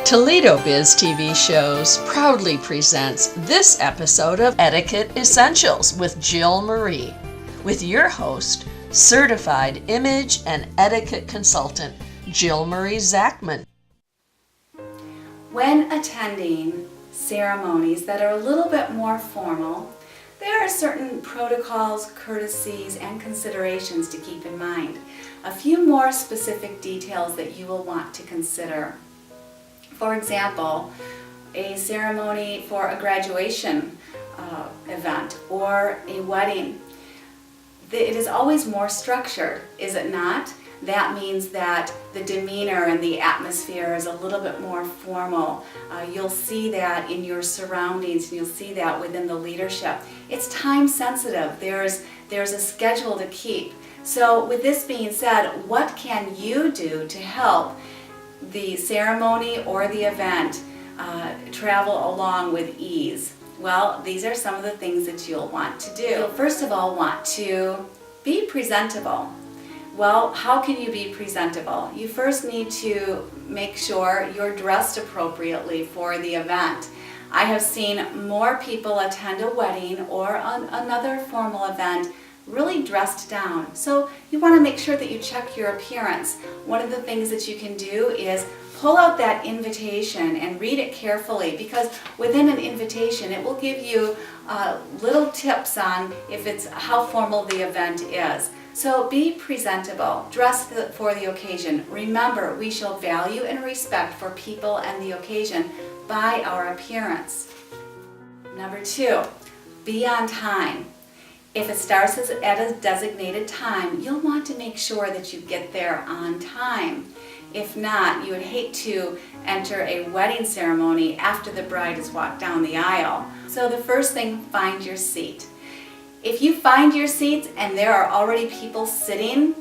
Toledo Biz TV Shows proudly presents this episode of Etiquette Essentials with Jill Marie, with your host, certified image and etiquette consultant, Jill Marie Zachman. When attending ceremonies that are a little bit more formal, there are certain protocols, courtesies, and considerations to keep in mind. A few more specific details that you will want to consider. For example, a ceremony for a graduation event or a wedding. It is always more structured, is it not? That means that the demeanor and the atmosphere is a little bit more formal. You'll see that in your surroundings, and you'll see that within the leadership. It's time sensitive. There's a schedule to keep. So with this being said, what can you do to help the ceremony or the event travel along with ease? Well, these are some of the things that you'll want to do. You'll first of all want to be presentable. Well, how can you be presentable? You first need to make sure you're dressed appropriately for the event. I have seen more people attend a wedding or another formal event really dressed down. So you want to make sure that you check your appearance. One of the things that you can do is pull out that invitation and read it carefully, because within an invitation it will give you little tips on how formal the event is. So be presentable, dress for the occasion. Remember, we show value and respect for people and the occasion by our appearance. Number 2, be on time. If it starts at a designated time, you'll want to make sure that you get there on time. If not, you would hate to enter a wedding ceremony after the bride has walked down the aisle. So the first thing, find your seat. If you find your seats and there are already people sitting,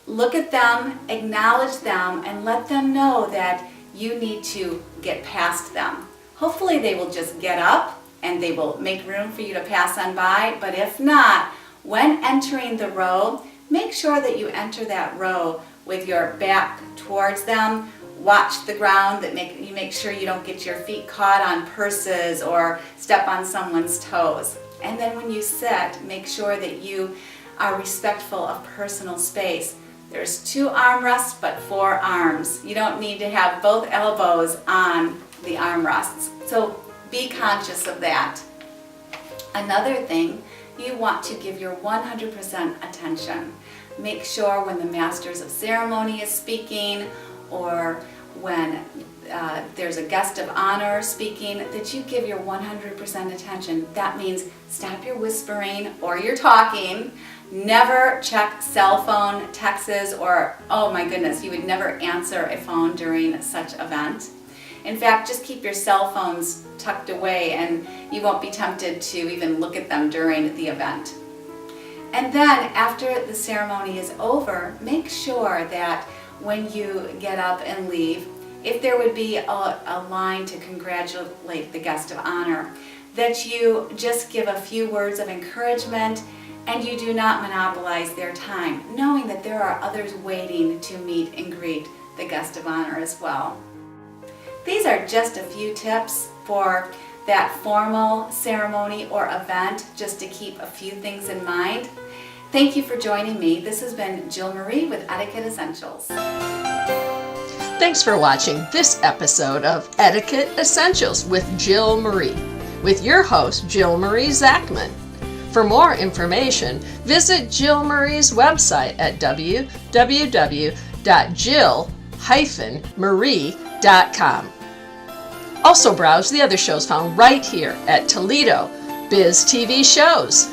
look at them, acknowledge them, and let them know that you need to get past them. Hopefully they will just get up and they will make room for you to pass on by, but if not, when entering the row, make sure that you enter that row with your back towards them. Watch the ground, you make sure you don't get your feet caught on purses or step on someone's toes. And then when you sit, make sure that you are respectful of personal space. There's 2 armrests, but 4 arms. You don't need to have both elbows on the armrests. So be conscious of that. Another thing, you want to give your 100% attention. Make sure when the Masters of Ceremony is speaking, or when there's a guest of honor speaking, that you give your 100% attention. That means stop your whispering or your talking. Never check cell phone texts, or, oh my goodness, you would never answer a phone during such event. In fact, just keep your cell phones tucked away and you won't be tempted to even look at them during the event. And then after the ceremony is over, make sure that when you get up and leave, if there would be a line to congratulate the guest of honor, that you just give a few words of encouragement and you do not monopolize their time, knowing that there are others waiting to meet and greet the guest of honor as well. These are just a few tips for that formal ceremony or event, just to keep a few things in mind. Thank you for joining me. This has been Jill Marie with Etiquette Essentials. Thanks for watching this episode of Etiquette Essentials with Jill Marie, with your host, Jill Marie Zachman. For more information, visit Jill Marie's website at www.jill-marie.com. Also browse the other shows found right here at Toledo Biz TV Shows.